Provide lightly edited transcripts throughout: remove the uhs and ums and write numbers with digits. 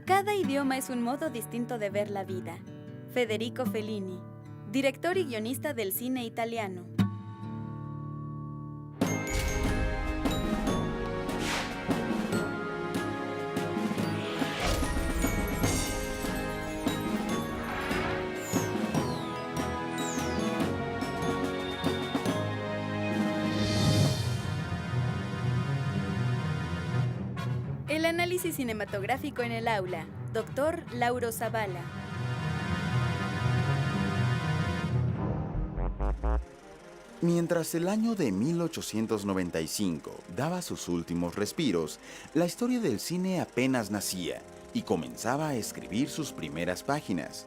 Cada idioma es un modo distinto de ver la vida. Federico Fellini, director y guionista del cine italiano. El análisis cinematográfico en el aula, Dr. Lauro Zavala. Mientras el año de 1895 daba sus últimos respiros, la historia del cine apenas nacía y comenzaba a escribir sus primeras páginas.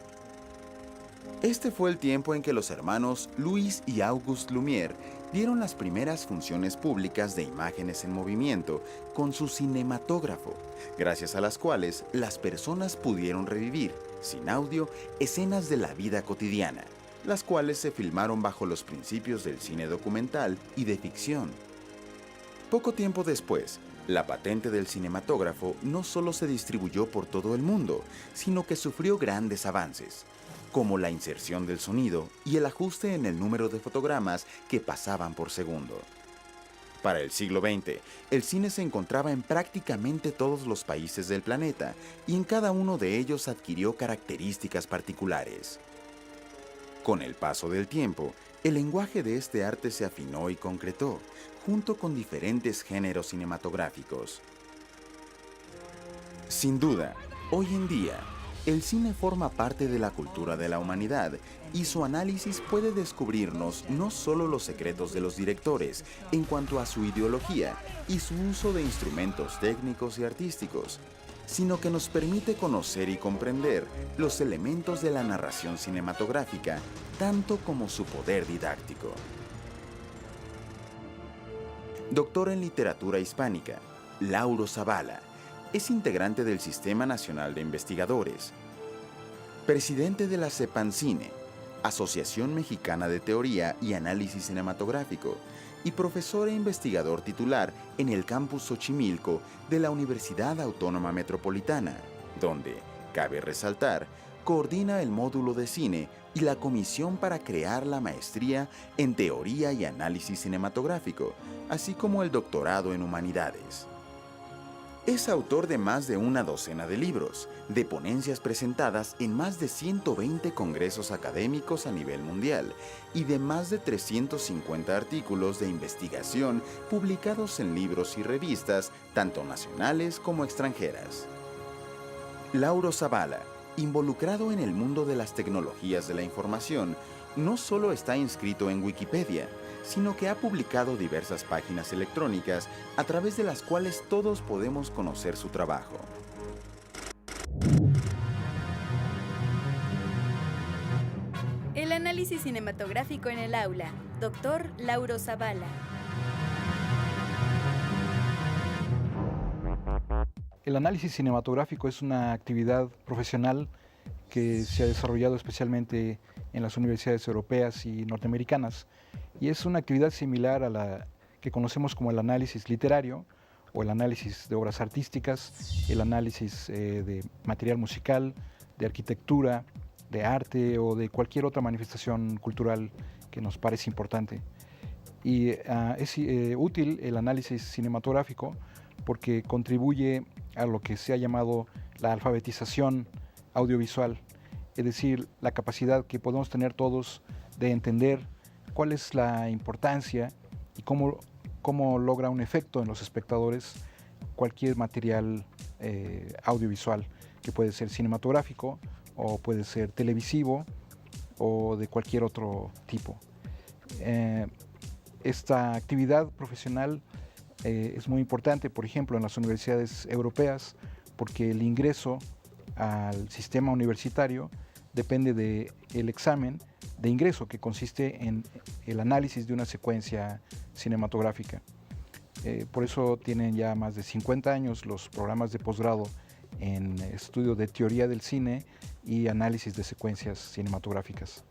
Este fue el tiempo en que los hermanos Louis y Auguste Lumière dieron las primeras funciones públicas de imágenes en movimiento con su cinematógrafo, gracias a las cuales las personas pudieron revivir, sin audio, escenas de la vida cotidiana, las cuales se filmaron bajo los principios del cine documental y de ficción. Poco tiempo después, la patente del cinematógrafo no solo se distribuyó por todo el mundo, sino que sufrió grandes avances, como la inserción del sonido y el ajuste en el número de fotogramas que pasaban por segundo. Para el siglo XX, el cine se encontraba en prácticamente todos los países del planeta y en cada uno de ellos adquirió características particulares. Con el paso del tiempo, el lenguaje de este arte se afinó y concretó, junto con diferentes géneros cinematográficos. Sin duda, hoy en día, el cine forma parte de la cultura de la humanidad y su análisis puede descubrirnos no solo los secretos de los directores en cuanto a su ideología y su uso de instrumentos técnicos y artísticos, sino que nos permite conocer y comprender los elementos de la narración cinematográfica, tanto como su poder didáctico. Doctor en Literatura Hispánica, Lauro Zavala, es integrante del Sistema Nacional de Investigadores, presidente de la CEPANCINE, Asociación Mexicana de Teoría y Análisis Cinematográfico, y profesor e investigador titular en el campus Xochimilco de la Universidad Autónoma Metropolitana, donde, cabe resaltar, coordina el módulo de cine y la comisión para crear la maestría en Teoría y Análisis Cinematográfico, así como el doctorado en Humanidades. Es autor de más de una docena de libros, de ponencias presentadas en más de 120 congresos académicos a nivel mundial y de más de 350 artículos de investigación publicados en libros y revistas, tanto nacionales como extranjeras. Lauro Zavala, involucrado en el mundo de las tecnologías de la información, no solo está inscrito en Wikipedia, sino que ha publicado diversas páginas electrónicas a través de las cuales todos podemos conocer su trabajo. El análisis cinematográfico en el aula, Dr. Lauro Zavala. El análisis cinematográfico es una actividad profesional que se ha desarrollado especialmente en las universidades europeas y norteamericanas, y es una actividad similar a la que conocemos como el análisis literario o el análisis de obras artísticas, el análisis de material musical, de arquitectura, de arte o de cualquier otra manifestación cultural que nos parece importante. Y es útil el análisis cinematográfico porque contribuye a lo que se ha llamado la alfabetización audiovisual, es decir, la capacidad que podemos tener todos de entender cuál es la importancia y cómo logra un efecto en los espectadores cualquier material audiovisual, que puede ser cinematográfico o puede ser televisivo o de cualquier otro tipo. Esta actividad profesional es muy importante, por ejemplo, en las universidades europeas, porque el ingreso al sistema universitario depende del examen de ingreso, que consiste en el análisis de una secuencia cinematográfica. Por eso tienen ya más de 50 años los programas de posgrado en estudio de teoría del cine y análisis de secuencias cinematográficas.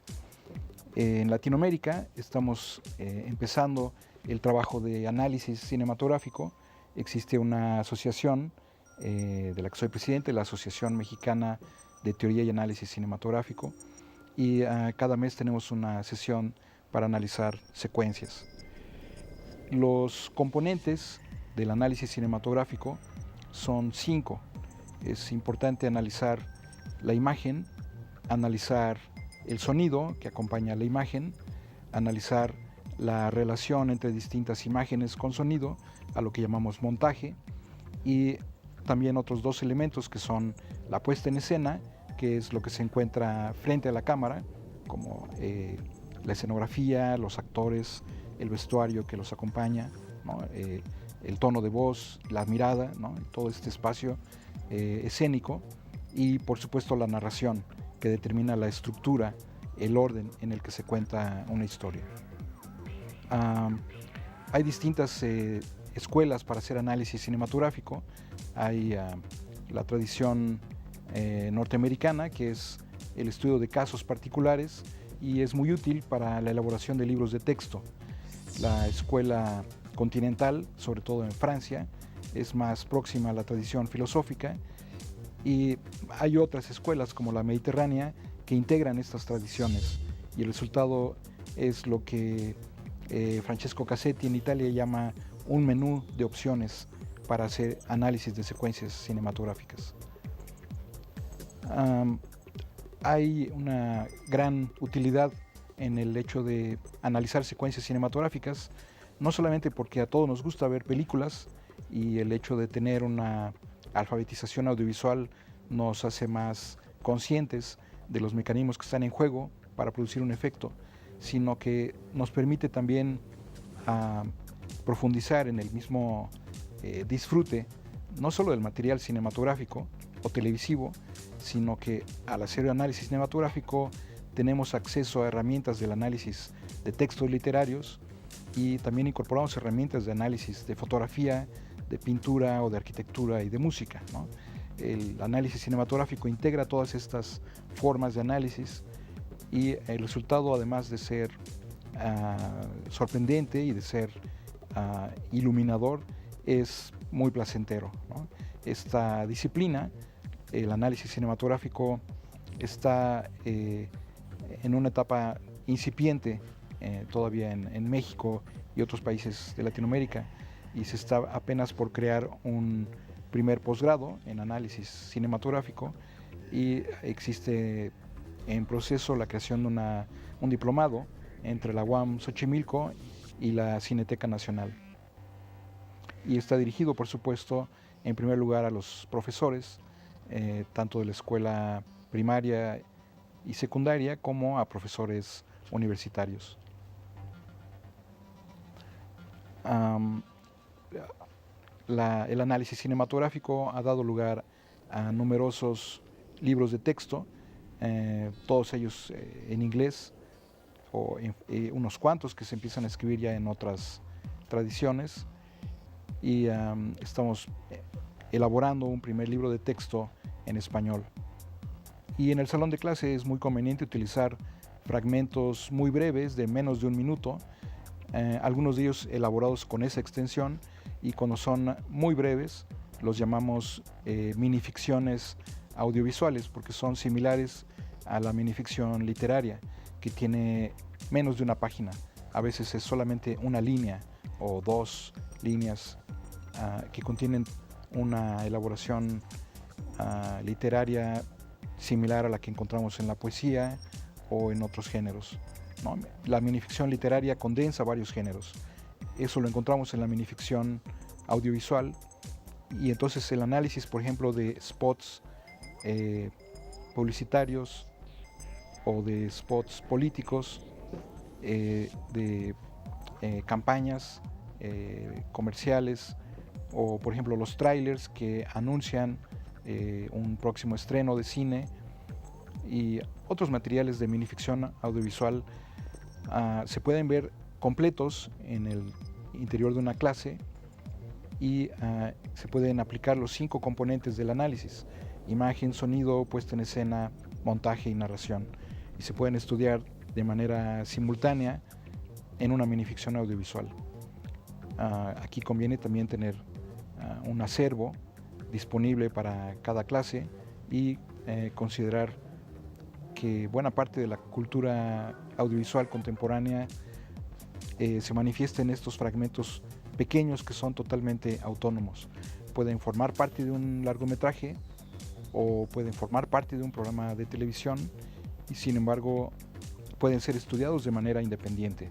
En Latinoamérica estamos empezando el trabajo de análisis cinematográfico. Existe una asociación de la que soy presidente, la Asociación Mexicana de Teoría y Análisis Cinematográfico, y cada mes tenemos una sesión para analizar secuencias. Los componentes del análisis cinematográfico son 5. Es importante analizar la imagen, analizar el sonido que acompaña a la imagen, analizar la relación entre distintas imágenes con sonido, a lo que llamamos montaje, y también otros 2 elementos que son la puesta en escena, que es lo que se encuentra frente a la cámara, como la escenografía, los actores, el vestuario que los acompaña, ¿no? El tono de voz, la mirada, ¿no? Todo este espacio escénico, y por supuesto la narración, que determina la estructura, el orden en el que se cuenta una historia. Hay distintas escuelas para hacer análisis cinematográfico. Hay la tradición norteamericana, que es el estudio de casos particulares y es muy útil para la elaboración de libros de texto. La escuela continental, sobre todo en Francia, es más próxima a la tradición filosófica, y hay otras escuelas como la mediterránea que integran estas tradiciones, y el resultado es lo que Francesco Cassetti en Italia llama un menú de opciones para hacer análisis de secuencias cinematográficas. Hay una gran utilidad en el hecho de analizar secuencias cinematográficas, no solamente porque a todos nos gusta ver películas y el hecho de tener una alfabetización audiovisual nos hace más conscientes de los mecanismos que están en juego para producir un efecto, sino que nos permite también profundizar en el mismo disfrute, no solo del material cinematográfico o televisivo, sino que al hacer análisis cinematográfico tenemos acceso a herramientas del análisis de textos literarios, y también incorporamos herramientas de análisis de fotografía, de pintura o de arquitectura y de música, ¿no? El análisis cinematográfico integra todas estas formas de análisis, y el resultado, además de ser sorprendente y de ser iluminador, es muy placentero, ¿no? Esta disciplina, el análisis cinematográfico, está en una etapa incipiente todavía en México y otros países de Latinoamérica, y se está apenas por crear un primer posgrado en análisis cinematográfico, y existe en proceso la creación de un diplomado entre la UAM Xochimilco y la Cineteca Nacional. Y está dirigido, por supuesto, en primer lugar a los profesores, tanto de la escuela primaria y secundaria como a profesores universitarios. El análisis cinematográfico ha dado lugar a numerosos libros de texto, todos ellos en inglés, o unos cuantos que se empiezan a escribir ya en otras tradiciones, y estamos elaborando un primer libro de texto en español. Y en el salón de clase es muy conveniente utilizar fragmentos muy breves de menos de un minuto, algunos de ellos elaborados con esa extensión, y cuando son muy breves los llamamos minificciones audiovisuales, porque son similares a la minificción literaria, que tiene menos de una página. A veces es solamente una línea o 2 líneas que contienen una elaboración literaria similar a la que encontramos en la poesía o en otros géneros, ¿no? La minificción literaria condensa varios géneros. Eso lo encontramos en la minificción audiovisual, y entonces el análisis, por ejemplo, de spots publicitarios o de spots políticos, de campañas comerciales, o por ejemplo los trailers que anuncian un próximo estreno de cine, y otros materiales de minificción audiovisual se pueden ver completos en el interior de una clase, y se pueden aplicar los 5 componentes del análisis: imagen, sonido, puesta en escena, montaje y narración, y se pueden estudiar de manera simultánea en una minificción audiovisual. Aquí conviene también tener un acervo disponible para cada clase y considerar que buena parte de la cultura audiovisual contemporánea se manifiesta en estos fragmentos pequeños que son totalmente autónomos. Pueden formar parte de un largometraje o pueden formar parte de un programa de televisión y sin embargo pueden ser estudiados de manera independiente.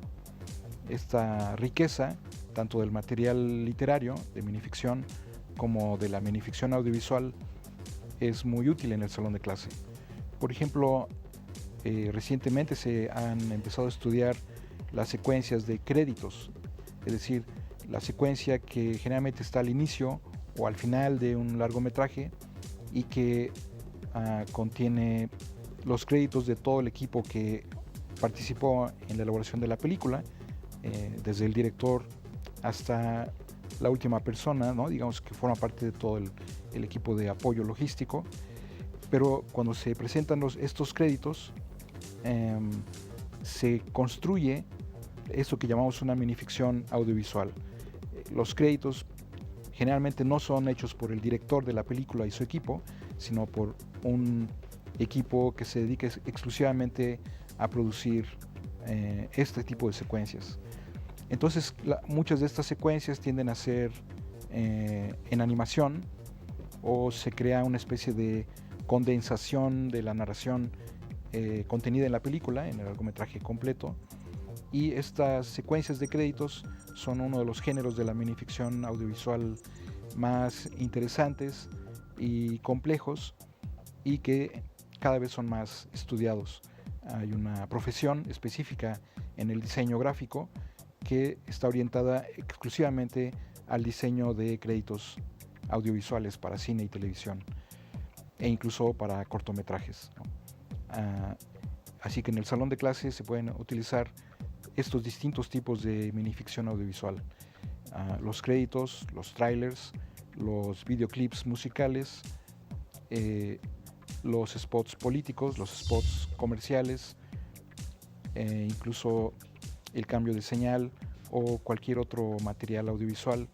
Esta riqueza, tanto del material literario, de minificción, como de la minificción audiovisual, es muy útil en el salón de clase. Por ejemplo, recientemente se han empezado a estudiar las secuencias de créditos, es decir, la secuencia que generalmente está al inicio o al final de un largometraje y que contiene los créditos de todo el equipo que participó en la elaboración de la película, desde el director hasta la última persona, ¿no? Digamos que forma parte de todo el equipo de apoyo logístico. Pero cuando se presentan estos créditos, se construye esto que llamamos una minificción audiovisual. Los créditos generalmente no son hechos por el director de la película y su equipo, sino por un equipo que se dedica exclusivamente a producir este tipo de secuencias. Entonces, muchas de estas secuencias tienden a ser en animación o se crea una especie de condensación de la narración contenida en la película, en el largometraje completo. Y estas secuencias de créditos son uno de los géneros de la minificción audiovisual más interesantes y complejos y que cada vez son más estudiados. Hay una profesión específica en el diseño gráfico que está orientada exclusivamente al diseño de créditos audiovisuales para cine y televisión e incluso para cortometrajes, ¿no? Así que en el salón de clases se pueden utilizar estos distintos tipos de minificción audiovisual. Los créditos, los trailers, los videoclips musicales, los spots políticos, los spots comerciales, incluso el cambio de señal o cualquier otro material audiovisual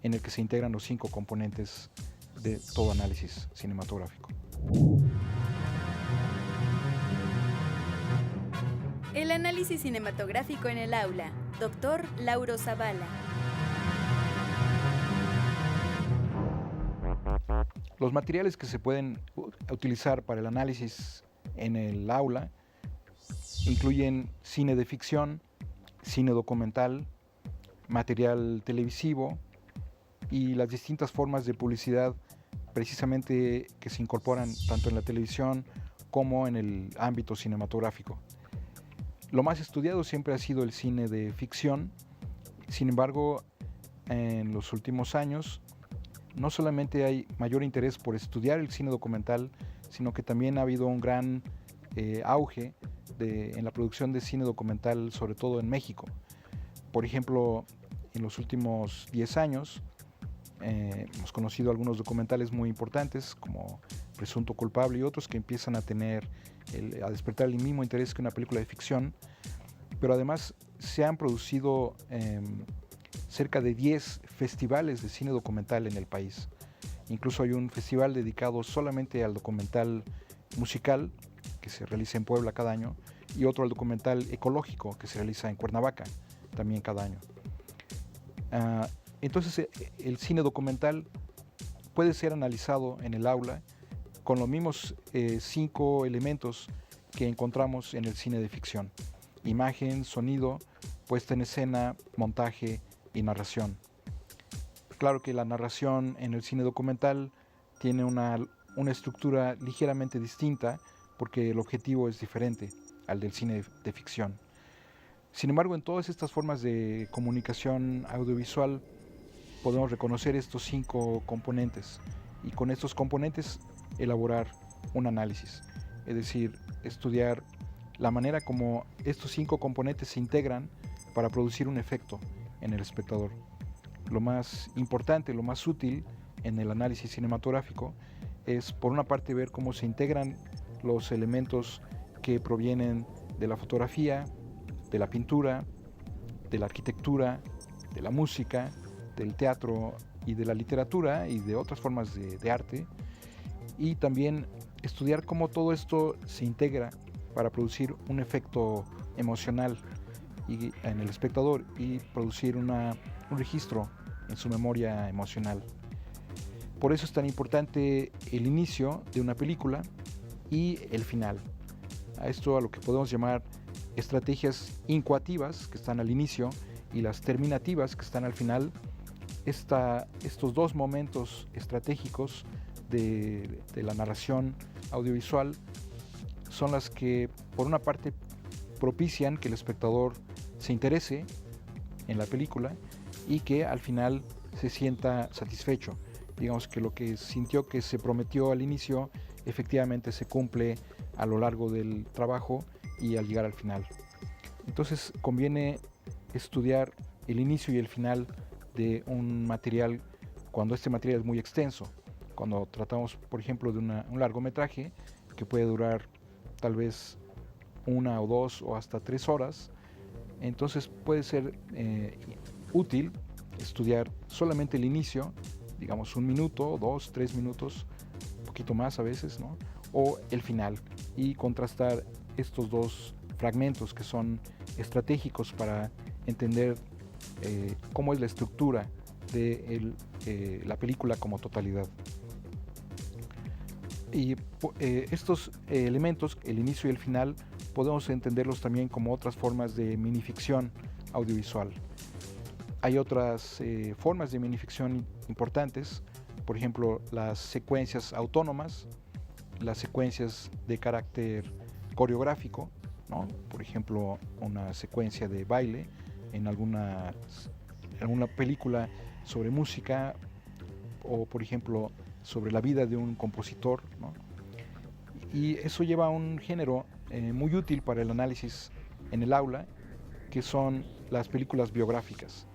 en el que se integran los 5 componentes de todo análisis cinematográfico. El análisis cinematográfico en el aula. Dr. Lauro Zavala. Los materiales que se pueden utilizar para el análisis en el aula incluyen cine de ficción, cine documental, material televisivo y las distintas formas de publicidad precisamente que se incorporan tanto en la televisión como en el ámbito cinematográfico. Lo más estudiado siempre ha sido el cine de ficción. Sin embargo, en los últimos años no solamente hay mayor interés por estudiar el cine documental, sino que también ha habido un gran auge en la producción de cine documental, sobre todo en México. Por ejemplo, en los últimos 10 años hemos conocido algunos documentales muy importantes como Presunto Culpable y otros que empiezan a despertar el mismo interés que una película de ficción, pero además se han producido cerca de 10 festivales de cine documental en el país. Incluso hay un festival dedicado solamente al documental musical que se realiza en Puebla cada año y otro al documental ecológico que se realiza en Cuernavaca también cada año. Entonces el cine documental puede ser analizado en el aula con los mismos 5 elementos que encontramos en el cine de ficción: imagen, sonido, puesta en escena, montaje y narración. Claro que la narración en el cine documental tiene una estructura ligeramente distinta porque el objetivo es diferente al del cine de ficción. Sin embargo, en todas estas formas de comunicación audiovisual podemos reconocer estos 5 componentes y con estos componentes elaborar un análisis, es decir, estudiar la manera como estos 5 componentes se integran para producir un efecto en el espectador. Lo más importante, lo más útil en el análisis cinematográfico es, por una parte, ver cómo se integran los elementos que provienen de la fotografía, de la pintura, de la arquitectura, de la música, del teatro y de la literatura y de otras formas de arte, y también estudiar cómo todo esto se integra para producir un efecto emocional en el espectador y producir un registro en su memoria emocional. Por eso es tan importante el inicio de una película y el final. A esto a lo que podemos llamar estrategias incoativas, que están al inicio, y las terminativas, que están al final. Estos dos momentos estratégicos de la narración audiovisual son las que, por una parte, propician que el espectador se interese en la película y que al final se sienta satisfecho. Digamos que lo que sintió que se prometió al inicio efectivamente se cumple a lo largo del trabajo y al llegar al final. Entonces conviene estudiar el inicio y el final de un material cuando este material es muy extenso. Cuando tratamos, por ejemplo, de un largometraje que puede durar tal vez 1 o 2 o hasta 3 horas, entonces puede ser útil estudiar solamente el inicio, digamos 1 minuto, 2, 3 minutos, un poquito más a veces, ¿no? O el final, y contrastar estos dos fragmentos que son estratégicos para entender cómo es la estructura de la película como totalidad. Y estos elementos, el inicio y el final, podemos entenderlos también como otras formas de minificción audiovisual. Hay otras formas de minificción importantes, por ejemplo, las secuencias autónomas, las secuencias de carácter coreográfico, ¿no? Por ejemplo, una secuencia de baile en alguna película sobre música, o por ejemplo sobre la vida de un compositor, ¿no? Y eso lleva a un género muy útil para el análisis en el aula, que son las películas biográficas,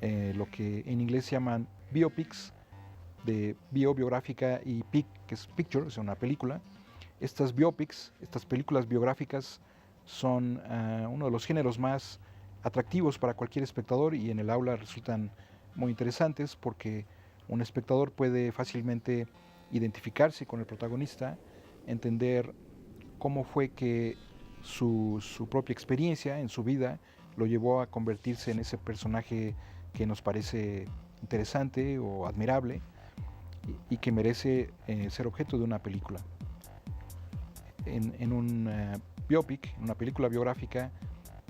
lo que en inglés se llaman biopics, de biográfica, y pic, que es picture, es una película. Estas biopics, estas películas biográficas, son uno de los géneros más atractivos para cualquier espectador, y en el aula resultan muy interesantes porque un espectador puede fácilmente identificarse con el protagonista, entender cómo fue que su propia experiencia en su vida lo llevó a convertirse en ese personaje que nos parece interesante o admirable y que merece ser objeto de una película. En un biopic, en una película biográfica,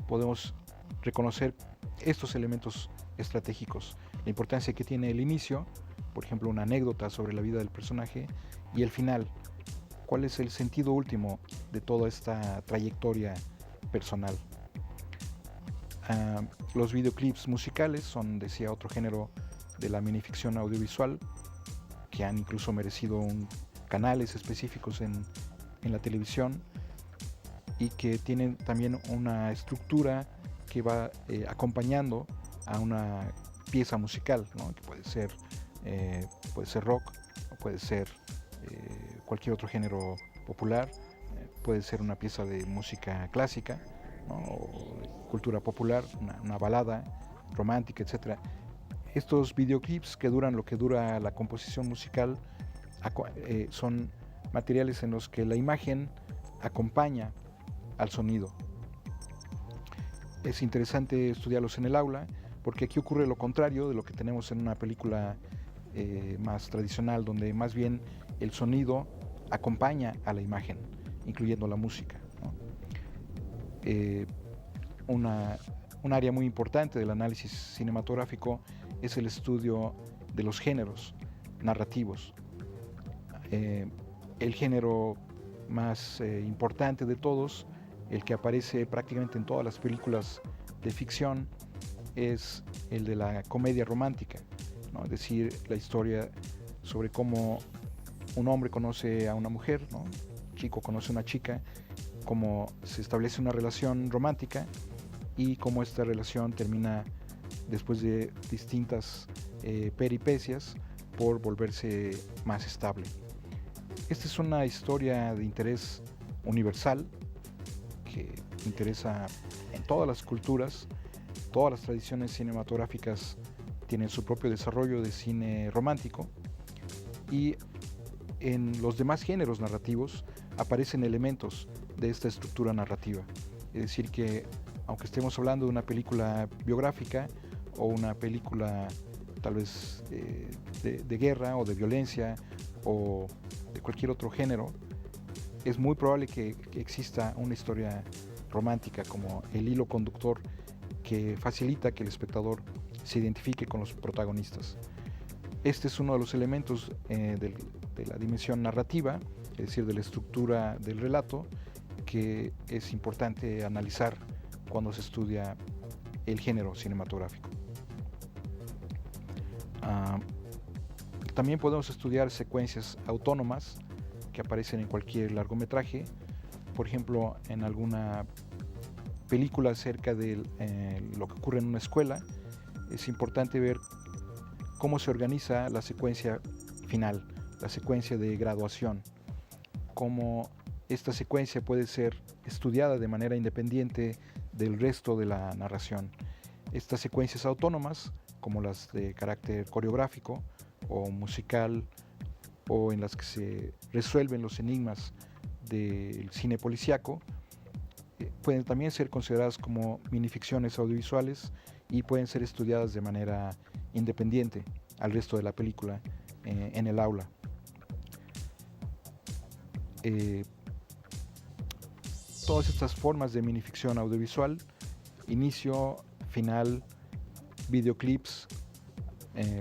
podemos reconocer estos elementos estratégicos: la importancia que tiene el inicio, por ejemplo una anécdota sobre la vida del personaje, y el final, cuál es el sentido último de toda esta trayectoria personal. Los videoclips musicales son, decía, otro género de la minificción audiovisual, que han incluso merecido canales específicos en la televisión, y que tienen también una estructura que va acompañando a una pieza musical, ¿no? Que puede ser rock, o puede ser cualquier otro género popular, puede ser una pieza de música clásica, ¿no? O de cultura popular, una balada romántica, etc. Estos videoclips, que duran lo que dura la composición musical, son materiales en los que la imagen acompaña al sonido. Es interesante estudiarlos en el aula, porque aquí ocurre lo contrario de lo que tenemos en una película más tradicional, donde más bien el sonido acompaña a la imagen, incluyendo la música, ¿no? Un área muy importante del análisis cinematográfico es el estudio de los géneros narrativos. El género más importante de todos, el que aparece prácticamente en todas las películas de ficción, es el de la comedia romántica, ¿no? Es decir, la historia sobre cómo un hombre conoce a una mujer, ¿no? Un chico conoce a una chica, cómo se establece una relación romántica y cómo esta relación termina, después de distintas peripecias, por volverse más estable. Esta es una historia de interés universal que interesa en todas las culturas, todas las tradiciones cinematográficas tienen su propio desarrollo de cine romántico, y en los demás géneros narrativos aparecen elementos de esta estructura narrativa. Es decir, que aunque estemos hablando de una película biográfica o una película tal vez de guerra o de violencia o de cualquier otro género, es muy probable que exista una historia romántica como el hilo conductor que facilita que el espectador se identifique con los protagonistas. Este es uno de los elementos de la dimensión narrativa, es decir, de la estructura del relato, que es importante analizar cuando se estudia el género cinematográfico. También podemos estudiar secuencias autónomas que aparecen en cualquier largometraje. Por ejemplo, en alguna película acerca de lo que ocurre en una escuela, es importante ver cómo se organiza la secuencia final, la secuencia de graduación, cómo esta secuencia puede ser estudiada de manera independiente del resto de la narración. Estas secuencias autónomas, como las de carácter coreográfico o musical, o en las que se resuelven los enigmas del cine policíaco, pueden también ser consideradas como minificciones audiovisuales y pueden ser estudiadas de manera independiente al resto de la película en el aula. Todas estas formas de minificción audiovisual, inicio, final, videoclips,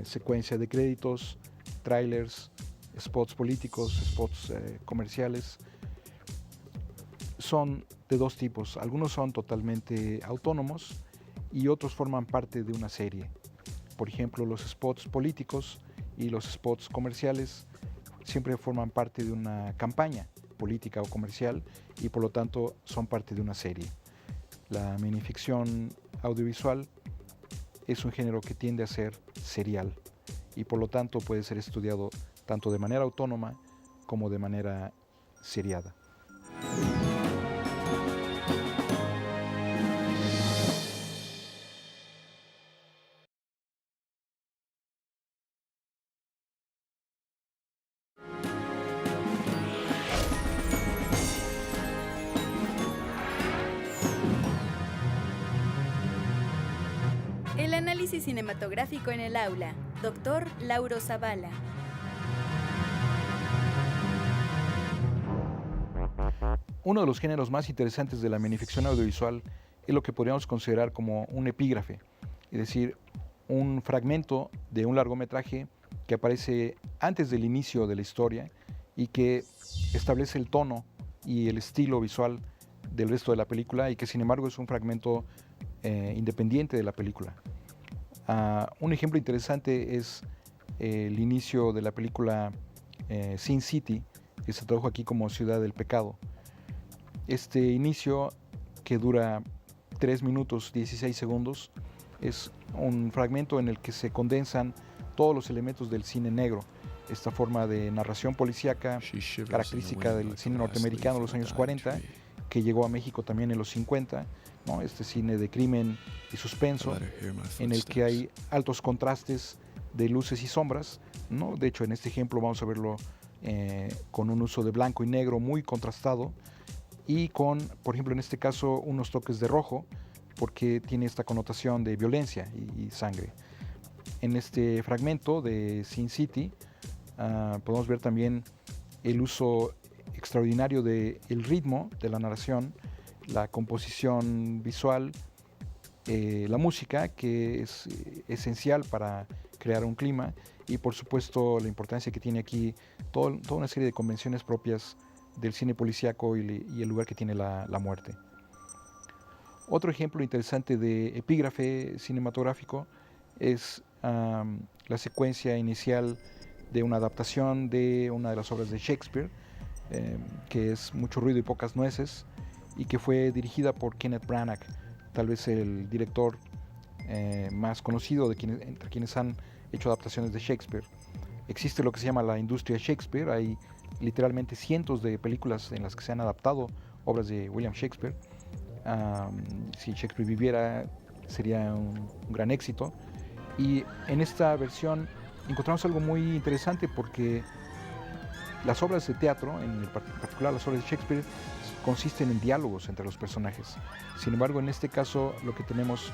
secuencia de créditos, trailers, spots políticos, spots comerciales, son de dos tipos. Algunos son totalmente autónomos y otros forman parte de una serie. Por ejemplo, los spots políticos y los spots comerciales siempre forman parte de una campaña política o comercial y por lo tanto son parte de una serie. La minificción audiovisual es un género que tiende a ser serial y por lo tanto puede ser estudiado tanto de manera autónoma como de manera seriada. El análisis cinematográfico en el aula. Dr. Lauro Zavala. Uno de los géneros más interesantes de la minificción audiovisual es lo que podríamos considerar como un epígrafe, es decir, un fragmento de un largometraje que aparece antes del inicio de la historia y que establece el tono y el estilo visual del resto de la película y que sin embargo es un fragmento independiente de la película. Un ejemplo interesante es el inicio de la película Sin City, que se tradujo aquí como Ciudad del Pecado. Este inicio, que dura 3 minutos 16 segundos, es un fragmento en el que se condensan todos los elementos del cine negro, esta forma de narración policíaca característica del cine norteamericano de los años 40, que llegó a México también en los 50, ¿no? Este cine de crimen y suspenso, en el que hay altos contrastes de luces y sombras, ¿no? De hecho, en este ejemplo vamos a verlo con un uso de blanco y negro muy contrastado y con, por ejemplo, en este caso, unos toques de rojo, porque tiene esta connotación de violencia y sangre. En este fragmento de Sin City podemos ver también el uso extraordinario del ritmo de la narración, la composición visual, la música, que es esencial para crear un clima, y por supuesto la importancia que tiene aquí toda una serie de convenciones propias del cine policíaco y el lugar que tiene la muerte. Otro ejemplo interesante de epígrafe cinematográfico es la secuencia inicial de una adaptación de una de las obras de Shakespeare, que es Mucho ruido y pocas nueces, y que fue dirigida por Kenneth Branagh, tal vez el director más conocido entre quienes han hecho adaptaciones de Shakespeare. Existe lo que se llama la industria Shakespeare, hay literalmente cientos de películas en las que se han adaptado obras de William Shakespeare. Si Shakespeare viviera sería un gran éxito, Y en esta versión encontramos algo muy interesante porque las obras de teatro, en particular las obras de Shakespeare, consisten en diálogos entre los personajes. Sin embargo, en este caso lo que tenemos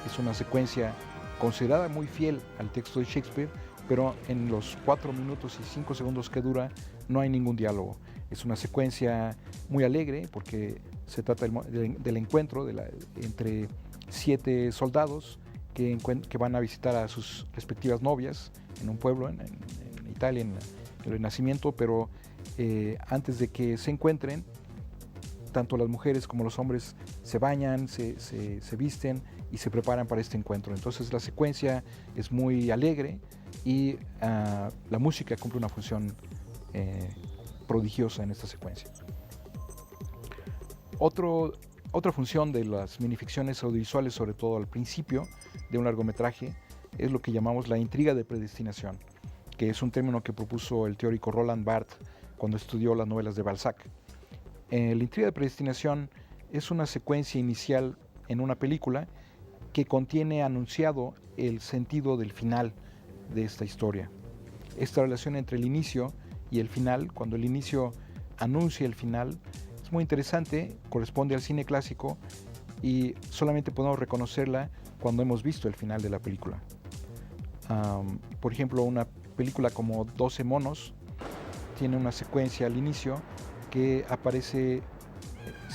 es una secuencia considerada muy fiel al texto de Shakespeare, pero en los 4 minutos y 5 segundos que dura no hay ningún diálogo. Es una secuencia muy alegre porque se trata del encuentro entre 7 soldados que van a visitar a sus respectivas novias en un pueblo en Italia, en el Renacimiento, pero antes de que se encuentren, tanto las mujeres como los hombres se bañan, se visten y se preparan para este encuentro. Entonces la secuencia es muy alegre y la música cumple una función prodigiosa en esta secuencia. Otra función de las minificciones audiovisuales, sobre todo al principio de un largometraje, es lo que llamamos la intriga de predestinación, que es un término que propuso el teórico Roland Barthes cuando estudió las novelas de Balzac. La intriga de predestinación es una secuencia inicial en una película que contiene anunciado el sentido del final de esta historia. Esta relación entre el inicio y el final, cuando el inicio anuncia el final, es muy interesante, corresponde al cine clásico y solamente podemos reconocerla cuando hemos visto el final de la película. Por ejemplo, una película como 12 monos tiene una secuencia al inicio que aparece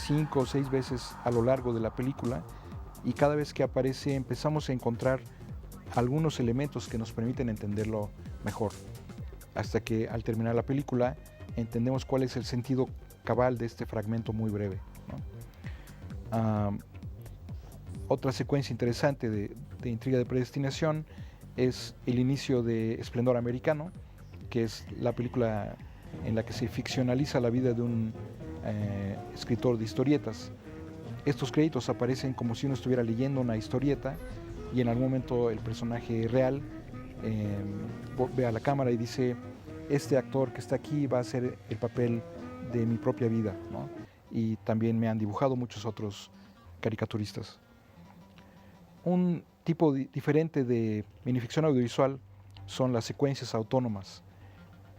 5 o 6 veces a lo largo de la película, y cada vez que aparece empezamos a encontrar algunos elementos que nos permiten entenderlo mejor, hasta que al terminar la película entendemos cuál es el sentido cabal de este fragmento muy breve, ¿no? Otra secuencia interesante de intriga de predestinación es el inicio de Esplendor Americano, que es la película en la que se ficcionaliza la vida de un escritor de historietas. Estos créditos aparecen como si uno estuviera leyendo una historieta y en algún momento el personaje real ve a la cámara y dice: este actor que está aquí va a hacer el papel de mi propia vida, ¿no? Y también me han dibujado muchos otros caricaturistas. Un tipo diferente de minificción audiovisual son las secuencias autónomas.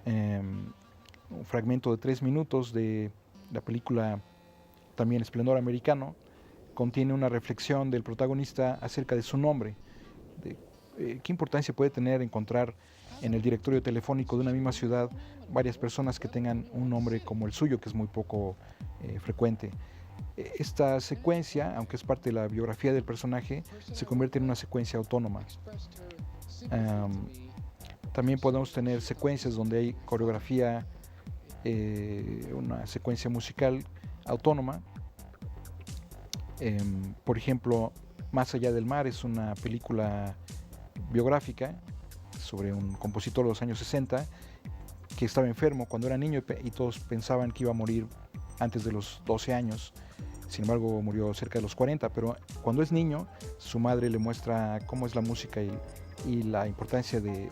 Un fragmento de 3 minutos de la película también Esplendor Americano contiene una reflexión del protagonista acerca de su nombre, de qué importancia puede tener encontrar en el directorio telefónico de una misma ciudad varias personas que tengan un nombre como el suyo, que es muy poco frecuente. Esta secuencia, aunque es parte de la biografía del personaje, se convierte en una secuencia autónoma. También podemos tener secuencias donde hay coreografía, una secuencia musical autónoma. Por ejemplo, Más allá del mar es una película biográfica sobre un compositor de los años 60 que estaba enfermo cuando era niño y todos pensaban que iba a morir antes de los 12 años. Sin embargo, murió cerca de los 40, pero cuando es niño, su madre le muestra cómo es la música y la importancia de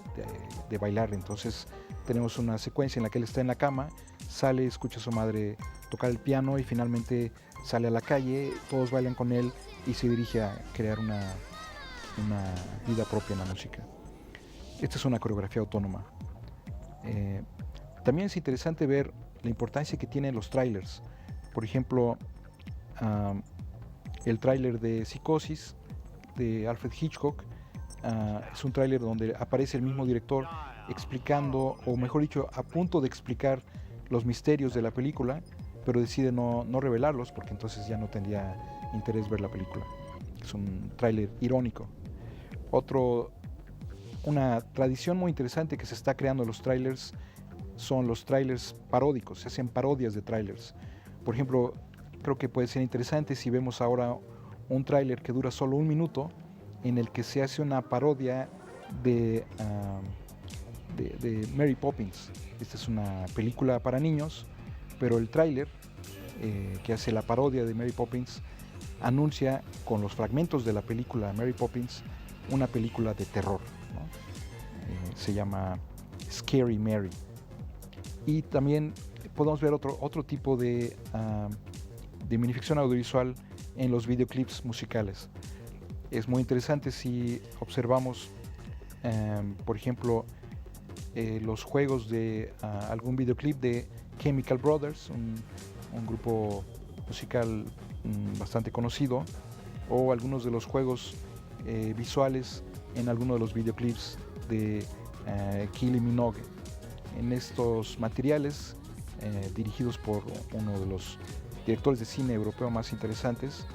bailar. Entonces tenemos una secuencia en la que él está en la cama, sale, escucha a su madre tocar el piano y finalmente sale a la calle, todos bailan con él y se dirige a crear una vida propia en la música. Esta es una coreografía autónoma. También es interesante ver la importancia que tienen los trailers. Por ejemplo, el tráiler de Psicosis de Alfred Hitchcock es un tráiler donde aparece el mismo director explicando, o mejor dicho, a punto de explicar los misterios de la película, pero decide no revelarlos porque entonces ya no tendría interés ver la película. Es un tráiler irónico. Una tradición muy interesante que se está creando en los trailers son los trailers paródicos. Se hacen parodias de trailers. Por ejemplo, creo que puede ser interesante si vemos ahora un tráiler que dura solo 1 minuto en el que se hace una parodia de Mary Poppins. Esta es una película para niños, pero el tráiler que hace la parodia de Mary Poppins anuncia con los fragmentos de la película Mary Poppins una película de terror, ¿no? Se llama Scary Mary. Y también podemos ver otro tipo de minificción audiovisual en los videoclips musicales. Es muy interesante si observamos por ejemplo, los juegos de algún videoclip de Chemical Brothers, un grupo musical bastante conocido, o algunos de los juegos visuales en algunos de los videoclips de Kylie Minogue. En estos materiales, dirigidos por uno de los directores de cine europeo más interesantes,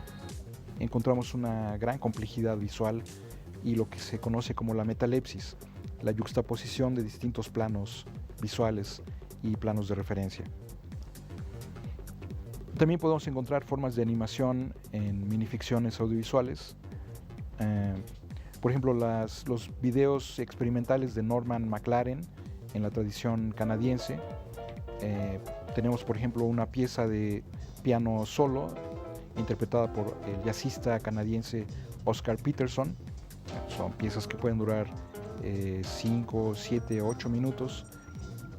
encontramos una gran complejidad visual y lo que se conoce como la metalepsis, la yuxtaposición de distintos planos visuales y planos de referencia. También podemos encontrar formas de animación en minificciones audiovisuales. Por ejemplo, los videos experimentales de Norman McLaren en la tradición canadiense. Tenemos, por ejemplo, una pieza de piano solo interpretada por el jazzista canadiense Oscar Peterson. Son piezas que pueden durar 5, 7, 8 minutos,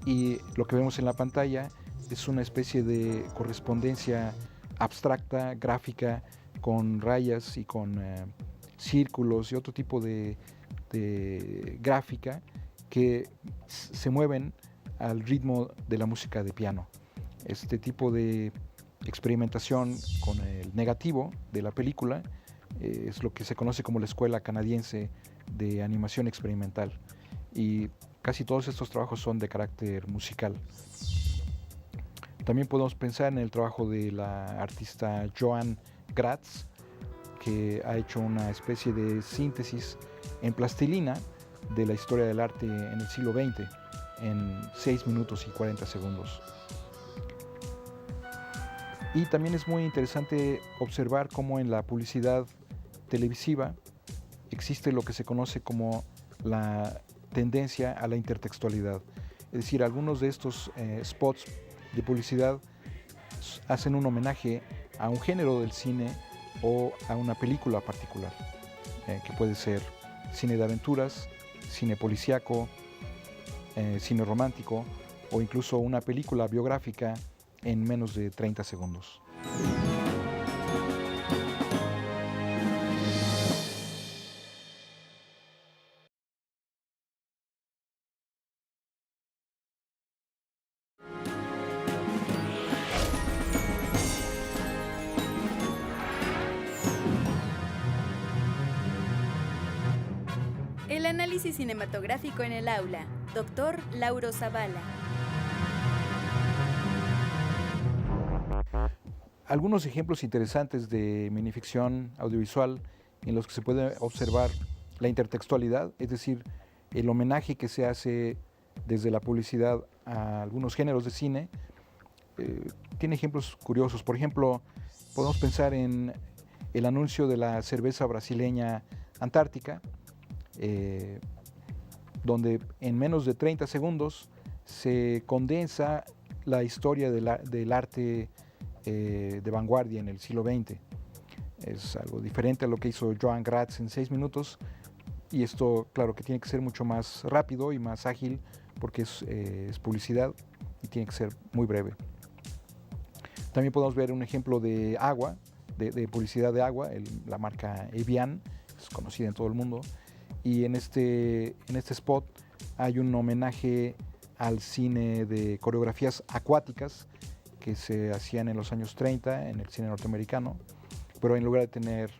y lo que vemos en la pantalla es una especie de correspondencia abstracta, gráfica, con rayas y con círculos y otro tipo de gráfica que se mueven al ritmo de la música de piano. Este tipo de experimentación con el negativo de la película es lo que se conoce como la escuela canadiense de animación experimental, y casi todos estos trabajos son de carácter musical. También podemos pensar en el trabajo de la artista Joan Gratz, que ha hecho una especie de síntesis en plastilina de la historia del arte en el siglo XX en 6 minutos y 40 segundos. Y también es muy interesante observar cómo en la publicidad televisiva existe lo que se conoce como la tendencia a la intertextualidad. Es decir, algunos de estos spots de publicidad hacen un homenaje a un género del cine o a una película particular, que puede ser cine de aventuras, cine policíaco, cine romántico o incluso una película biográfica en menos de 30 segundos. El análisis cinematográfico en el aula, Dr. Lauro Zavala. Algunos ejemplos interesantes de minificción audiovisual en los que se puede observar la intertextualidad, es decir, el homenaje que se hace desde la publicidad a algunos géneros de cine, tiene ejemplos curiosos. Por ejemplo, podemos pensar en el anuncio de la cerveza brasileña Antártica, donde en menos de 30 segundos se condensa la historia del arte de vanguardia en el siglo XX. Es algo diferente a lo que hizo Joan Gratz en 6 minutos, y esto, claro, que tiene que ser mucho más rápido y más ágil porque es publicidad y tiene que ser muy breve. También podemos ver un ejemplo de agua, de publicidad de agua, la marca Evian, es conocida en todo el mundo, y en este spot hay un homenaje al cine de coreografías acuáticas que se hacían en los años 30 en el cine norteamericano, pero en lugar de tener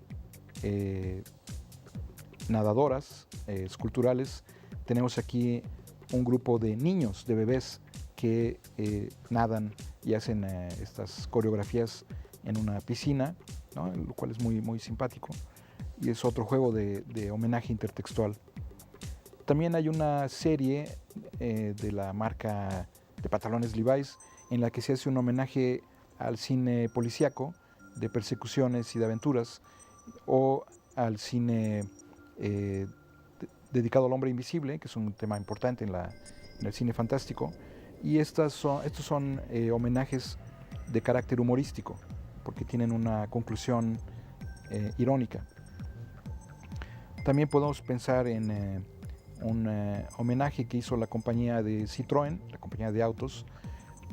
nadadoras esculturales, tenemos aquí un grupo de niños, de bebés, que nadan y hacen estas coreografías en una piscina, ¿no? Lo cual es muy, muy simpático, y es otro juego de homenaje intertextual. También hay una serie de la marca de pantalones Levi's en la que se hace un homenaje al cine policíaco de persecuciones y de aventuras, o al cine dedicado al hombre invisible, que es un tema importante en el cine fantástico, y estos son homenajes de carácter humorístico, porque tienen una conclusión irónica. También podemos pensar en un homenaje que hizo la compañía de Citroën, la compañía de autos,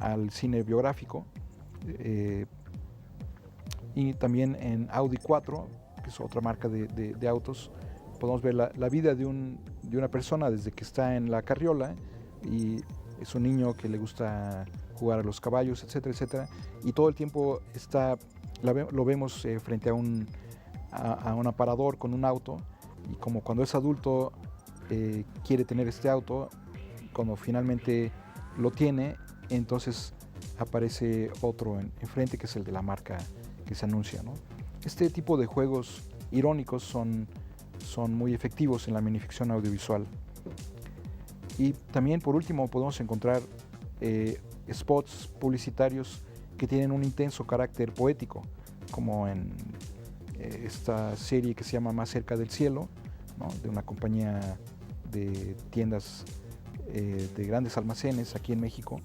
al cine biográfico, y también en Audi 4, que es otra marca de autos, podemos ver la vida de una persona desde que está en la carriola y es un niño que le gusta jugar a los caballos, etcétera, etcétera, y todo el tiempo lo vemos frente a un aparador con un auto, y como cuando es adulto quiere tener este auto, cuando finalmente lo tiene, entonces aparece otro enfrente que es el de la marca que se anuncia, ¿no? Este tipo de juegos irónicos son muy efectivos en la minificción audiovisual. Y también, por último, podemos encontrar spots publicitarios que tienen un intenso carácter poético, como en esta serie que se llama Más cerca del cielo, ¿no? De una compañía de tiendas de grandes almacenes aquí en México,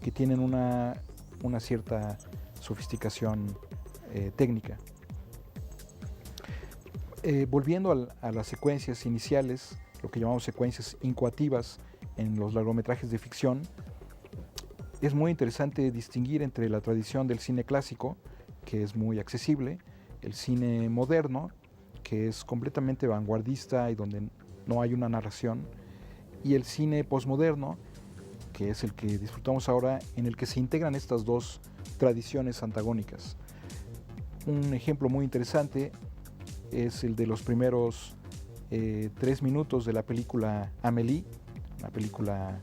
que tienen una cierta sofisticación técnica. Volviendo a las secuencias iniciales, lo que llamamos secuencias incoativas en los largometrajes de ficción, es muy interesante distinguir entre la tradición del cine clásico, que es muy accesible, el cine moderno, que es completamente vanguardista y donde no hay una narración, y el cine posmoderno, que es el que disfrutamos ahora, en el que se integran estas dos tradiciones antagónicas. Un ejemplo muy interesante es el de los primeros 3 minutos de la película Amélie, una película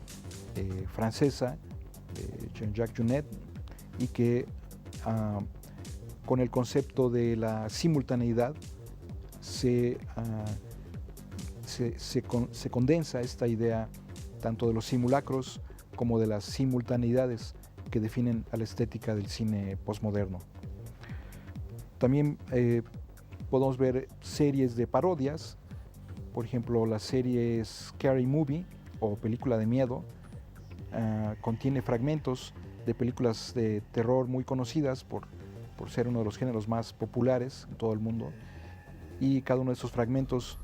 francesa de Jean-Jacques Junet, y que con el concepto de la simultaneidad se condensa esta idea tanto de los simulacros como de las simultaneidades que definen a la estética del cine posmoderno. También podemos ver series de parodias, por ejemplo la serie Scary Movie o película de miedo, contiene fragmentos de películas de terror muy conocidas por ser uno de los géneros más populares en todo el mundo, y cada uno de esos fragmentos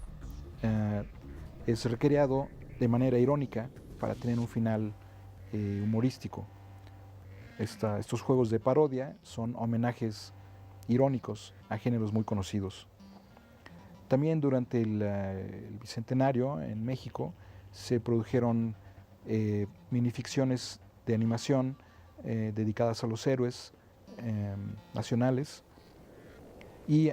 es recreado de manera irónica para tener un final humorístico. Estos juegos de parodia son homenajes irónicos a géneros muy conocidos. También durante el Bicentenario en México se produjeron minificciones de animación dedicadas a los héroes nacionales, y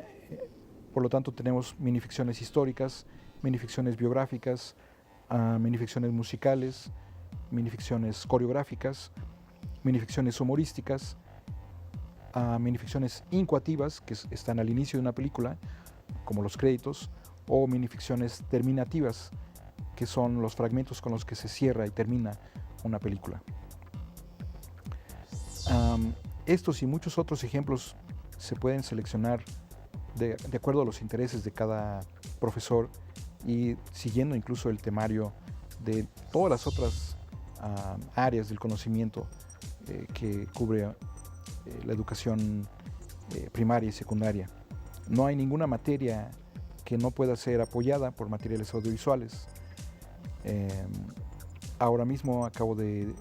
por lo tanto tenemos minificciones históricas, minificciones biográficas, minificciones musicales, minificciones coreográficas, minificciones humorísticas, minificciones incoativas que están al inicio de una película, como los créditos, o minificciones terminativas, que son los fragmentos con los que se cierra y termina una película. Estos y muchos otros ejemplos se pueden seleccionar de acuerdo a los intereses de cada profesor y siguiendo incluso el temario de todas las otras áreas del conocimiento que cubre la educación primaria y secundaria. No hay ninguna materia que no pueda ser apoyada por materiales audiovisuales. Ahora mismo acabo de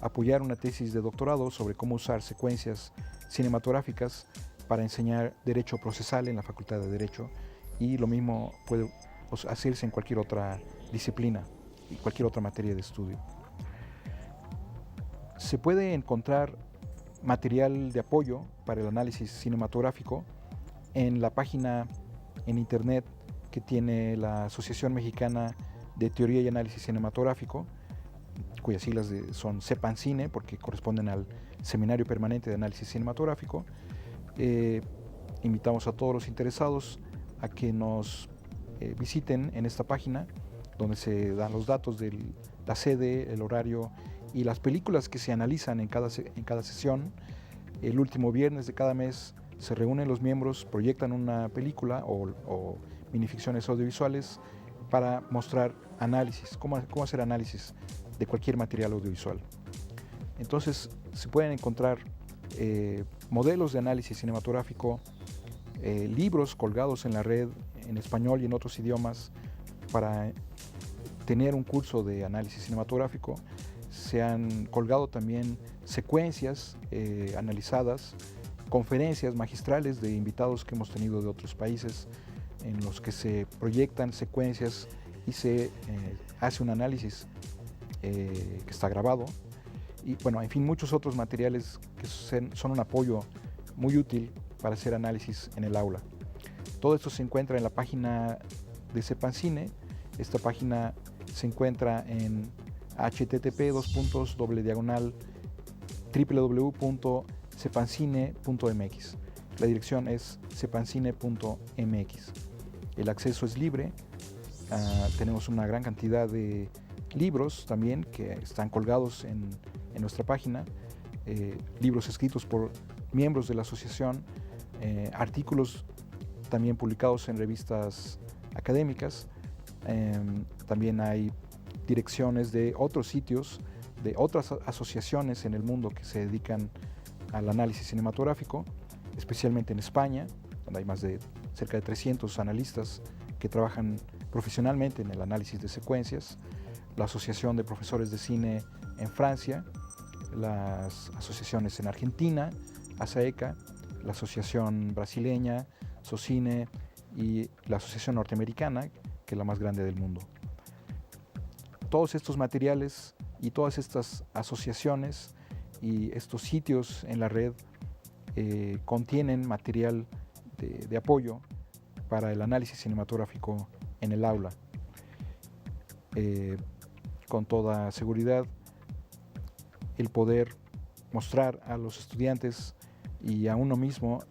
apoyar una tesis de doctorado sobre cómo usar secuencias cinematográficas para enseñar Derecho Procesal en la Facultad de Derecho, y lo mismo puede hacerse en cualquier otra disciplina y cualquier otra materia de estudio. Se puede encontrar material de apoyo para el análisis cinematográfico en la página en internet que tiene la Asociación Mexicana de Teoría y Análisis Cinematográfico, cuyas siglas son CEPANCINE, porque corresponden al Seminario Permanente de Análisis Cinematográfico. Invitamos a todos los interesados a que nos visiten en esta página, donde se dan los datos de la sede, el horario y las películas que se analizan en cada sesión. El último viernes de cada mes se reúnen los miembros, proyectan una película o minificciones audiovisuales para mostrar análisis, cómo hacer análisis de cualquier material audiovisual. Entonces se pueden encontrar modelos de análisis cinematográfico, libros colgados en la red en español y en otros idiomas para tener un curso de análisis cinematográfico. Se han colgado también secuencias analizadas, conferencias magistrales de invitados que hemos tenido de otros países, en los que se proyectan secuencias y se hace un análisis que está grabado. Y bueno, en fin, muchos otros materiales que son un apoyo muy útil para hacer análisis en el aula. Todo esto se encuentra en la página de Sepancine. Esta página se encuentra en http://www.sepancine.mx. La dirección es sepancine.mx. El acceso es libre. Tenemos una gran cantidad de libros también que están colgados en nuestra página, libros escritos por miembros de la asociación, artículos también publicados en revistas académicas. También hay direcciones de otros sitios, de otras asociaciones en el mundo que se dedican al análisis cinematográfico, especialmente en España, donde hay más de cerca de 300 analistas que trabajan profesionalmente en el análisis de secuencias, la Asociación de Profesores de Cine en Francia, las asociaciones en Argentina, ASAECA, la Asociación Brasileña, SOCINE, y la Asociación Norteamericana, que es la más grande del mundo. Todos estos materiales y todas estas asociaciones y estos sitios en la red contienen material de apoyo para el análisis cinematográfico en el aula. Con toda seguridad, el poder mostrar a los estudiantes y a uno mismo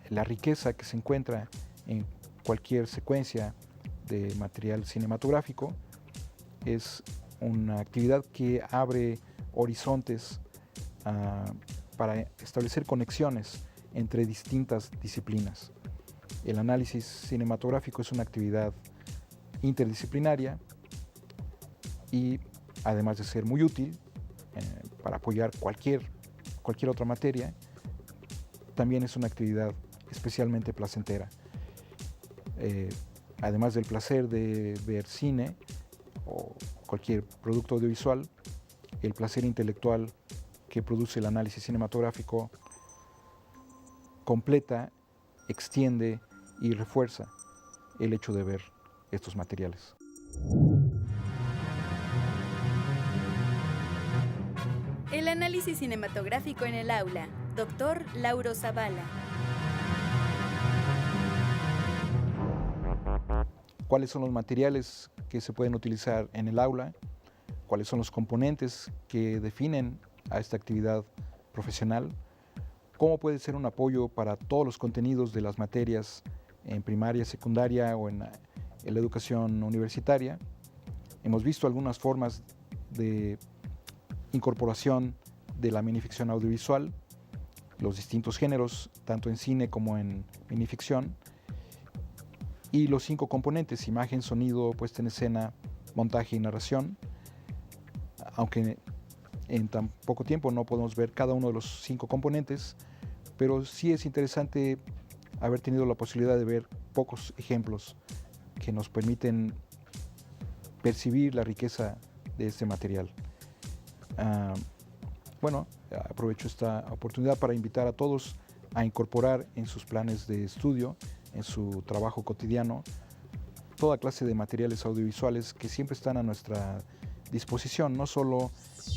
la riqueza que se encuentra en cualquier secuencia de material cinematográfico es una actividad que abre horizontes para establecer conexiones entre distintas disciplinas. El análisis cinematográfico es una actividad interdisciplinaria y, además de ser muy útil para apoyar cualquier otra materia, también es una actividad especialmente placentera. Además del placer de ver cine o cualquier producto audiovisual, el placer intelectual que produce el análisis cinematográfico completa, extiende y refuerza el hecho de ver estos materiales. El análisis cinematográfico en el aula, Dr. Lauro Zavala. ¿Cuáles son los materiales que se pueden utilizar en el aula? ¿Cuáles son los componentes que definen a esta actividad profesional? ¿Cómo puede ser un apoyo para todos los contenidos de las materias en primaria, secundaria o en la educación universitaria? Hemos visto algunas formas de incorporación de la minificción audiovisual, los distintos géneros, tanto en cine como en minificción, y los 5 componentes: imagen, sonido, puesta en escena, montaje y narración. Aunque en tan poco tiempo no podemos ver cada uno de los 5 componentes, pero sí es interesante haber tenido la posibilidad de ver pocos ejemplos que nos permiten percibir la riqueza de este material. Bueno, aprovecho esta oportunidad para invitar a todos a incorporar en sus planes de estudio, en su trabajo cotidiano, toda clase de materiales audiovisuales que siempre están a nuestra disposición, no solo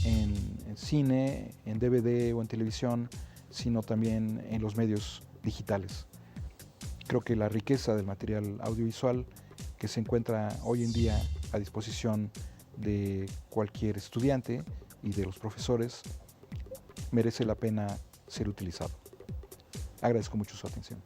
en cine, en DVD o en televisión, sino también en los medios digitales. Creo que la riqueza del material audiovisual que se encuentra hoy en día a disposición de cualquier estudiante y de los profesores merece la pena ser utilizado. Agradezco mucho su atención.